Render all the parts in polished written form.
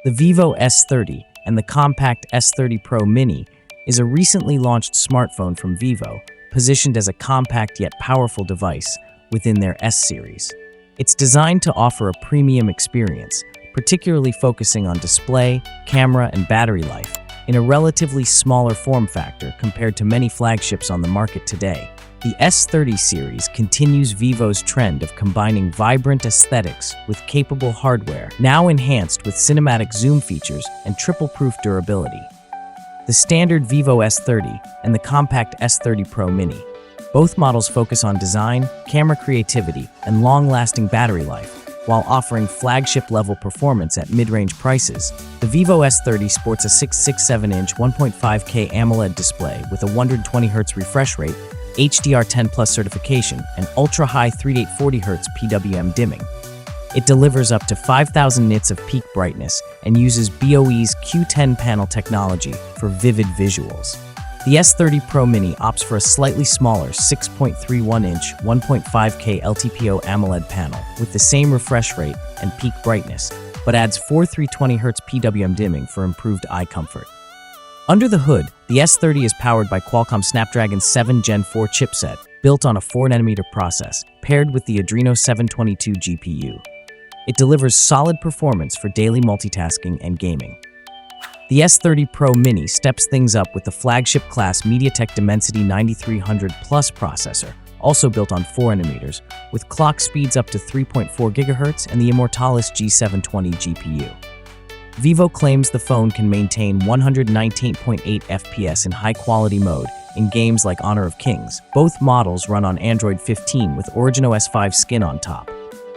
The Vivo S30 and the compact S30 Pro Mini is a recently launched smartphone from Vivo, positioned as a compact yet powerful device within their S series. It's designed to offer a premium experience, particularly focusing on display, camera, and battery life, in a relatively smaller form factor compared to many flagships on the market today. The S30 series continues Vivo's trend of combining vibrant aesthetics with capable hardware, now enhanced with cinematic zoom features and triple-proof durability. The standard Vivo S30 and the compact S30 Pro Mini. Both models focus on design, camera creativity, and long-lasting battery life, while offering flagship-level performance at mid-range prices. The Vivo S30 sports a 667-inch 1.5K AMOLED display with a 120Hz refresh rate, HDR10+ certification, and ultra-high 3840Hz PWM dimming. It delivers up to 5,000 nits of peak brightness and uses BOE's Q10 panel technology for vivid visuals. The S30 Pro Mini opts for a slightly smaller 6.31-inch 1.5K LTPO AMOLED panel with the same refresh rate and peak brightness, but adds 4320Hz PWM dimming for improved eye comfort. Under the hood, the S30 is powered by Qualcomm Snapdragon 7 Gen 4 chipset, built on a 4nm process, paired with the Adreno 722 GPU. It delivers solid performance for daily multitasking and gaming. The S30 Pro Mini steps things up with the flagship-class MediaTek Dimensity 9300 Plus processor, also built on 4nm, with clock speeds up to 3.4 GHz and the Immortalis G720 GPU. Vivo claims the phone can maintain 119.8 FPS in high-quality mode in games like Honor of Kings. Both models run on Android 15 with Origin OS 5 skin on top.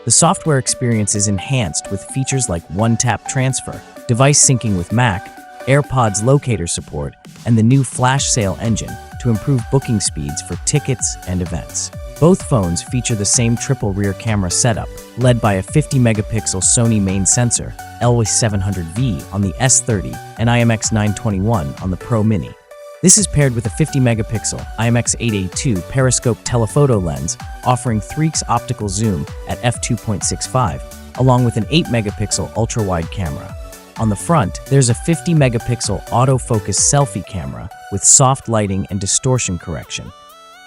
The software experience is enhanced with features like one-tap transfer, device syncing with Mac, AirPods locator support, and the new flash sale engine to improve booking speeds for tickets and events. Both phones feature the same triple rear camera setup, led by a 50-megapixel Sony main sensor, LY700V on the S30 and IMX921 on the Pro Mini. This is paired with a 50-megapixel IMX882 Periscope Telephoto lens, offering 3x optical zoom at f2.65, along with an 8-megapixel ultra-wide camera. On the front, there's a 50-megapixel autofocus selfie camera with soft lighting and distortion correction.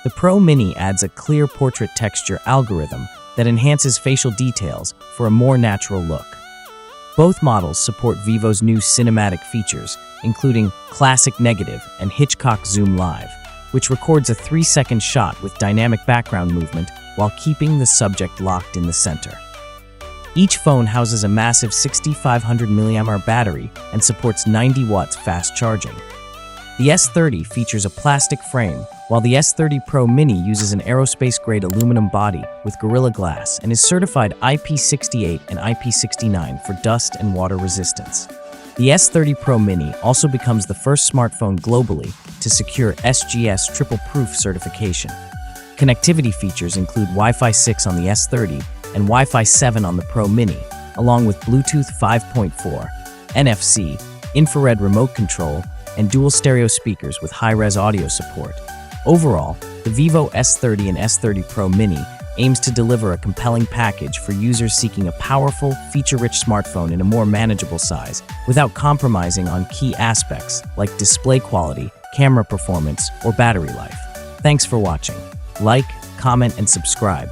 The Pro Mini adds a clear portrait texture algorithm that enhances facial details for a more natural look. Both models support Vivo's new cinematic features, including Classic Negative and Hitchcock Zoom Live, which records a 3-second shot with dynamic background movement while keeping the subject locked in the center. Each phone houses a massive 6,500 mAh battery and supports 90 watts fast charging. The S30 features a plastic frame, while the S30 Pro Mini uses an aerospace-grade aluminum body with Gorilla Glass and is certified IP68 and IP69 for dust and water resistance. The S30 Pro Mini also becomes the first smartphone globally to secure SGS triple-proof certification. Connectivity features include Wi-Fi 6 on the S30 and Wi-Fi 7 on the Pro Mini, along with Bluetooth 5.4, NFC, infrared remote control, and dual stereo speakers with high-res audio support. Overall, the Vivo S30 and S30 Pro Mini aims to deliver a compelling package for users seeking a powerful, feature-rich smartphone in a more manageable size, without compromising on key aspects like display quality, camera performance, or battery life. Thanks for watching. Like, comment, and subscribe.